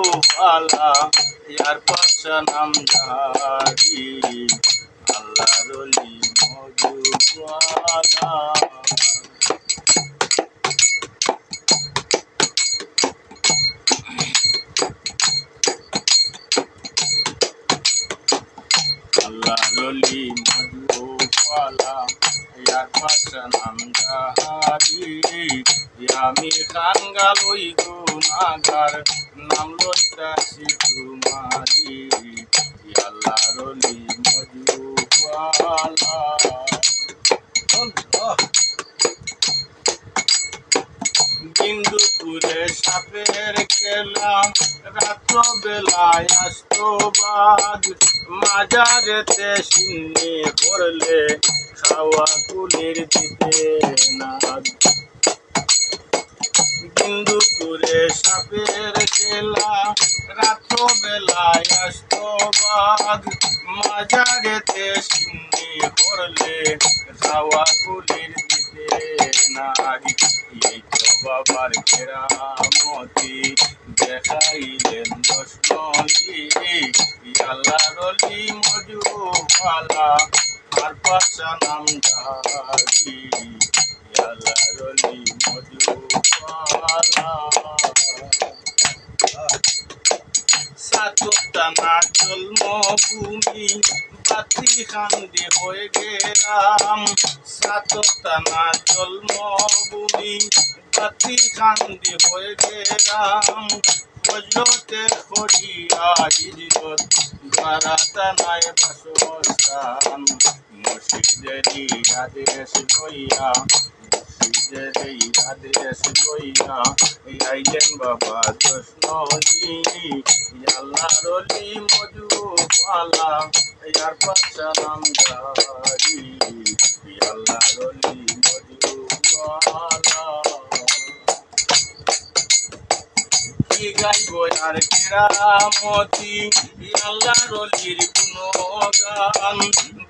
वाला यार पाशा नाम जारी अल्लाह रोली मधु वाला अल्लाह रोली मधु वाला यार पाशा नाम जारी আমি কাঙ্গাল ওই গুনাহগার নাম লইতাছি তোমারি আল্লাহ রলি মজুওয়ালা বিন্দুপুরে সাপের খেলা রাত্র বেলায় আসতো বাঘ মাজারেতে সিন্নি করলে খাওয়া কুলির দিতে না বিন্দুপুরে সাপের খেলা রাত্র বেলায় আসতো বাঘ মাজারেতে সিন্নি করলে খাওয়া কুলির দিতে নারী এই তো বাবার কেরামতি দেখাইলেন দশ নলি আল্লাহ রলি মজুওয়ালা আর পাশা নাম জারি আল্লাহ রলি মজুওয়ালা সাতটানা জন্মভূমি বাতি খান্দি হয়ে গেলাম সাতটানা জন্মভূমি বাতি খান্দি হয়ে গেলাম হজরতে খড়িয়া হিজরত দ্বারাতানায় বাসস্থান মুর্শিদেরই আদেশ লইয়া মুর্শিদেরই আদেশ লইয়া আইলেন বাবা দশনলি আল্লাহ রলি মজুওয়ালা यार पाशा नाम जारी अल्लाह रली मजুওয়ালা কি গাইব আর কেরামতি আল্লাহ রলির গুণগান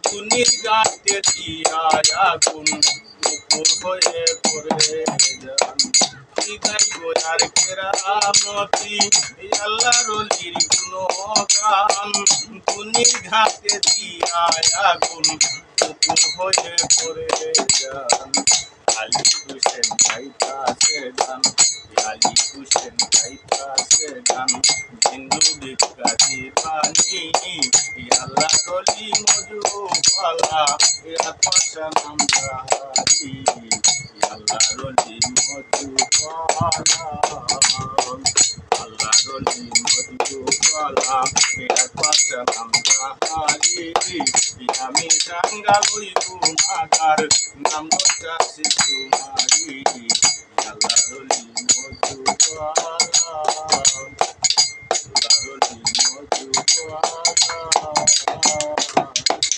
দুনির গাতে দিয়া আগুন উপর হয়ে পড়ে যান কি গাইব আর কেরামতি আল্লাহ রলির গুণগান দুনির ঘাটে দিয়া আগুন উপর হয়ে পড়ে যান আলী হুসেন গাইতাছে গান আলী হুসেন গাইতাছে গান হিন্দু বিখ্যাতি পানি আল্লাহ রলি মজুওয়ালা ইয়ার পাশা নাম জারি আল্লাহ রলি মজুওয়ালা আল্লাহ রলি মজুওয়ালা ইয়ার পাশা নাম জারি আমি কাঙ্গাল ওই গুনাহগার নাম লইতাছি তোমারি আল্লাহ রলি মজুওয়ালা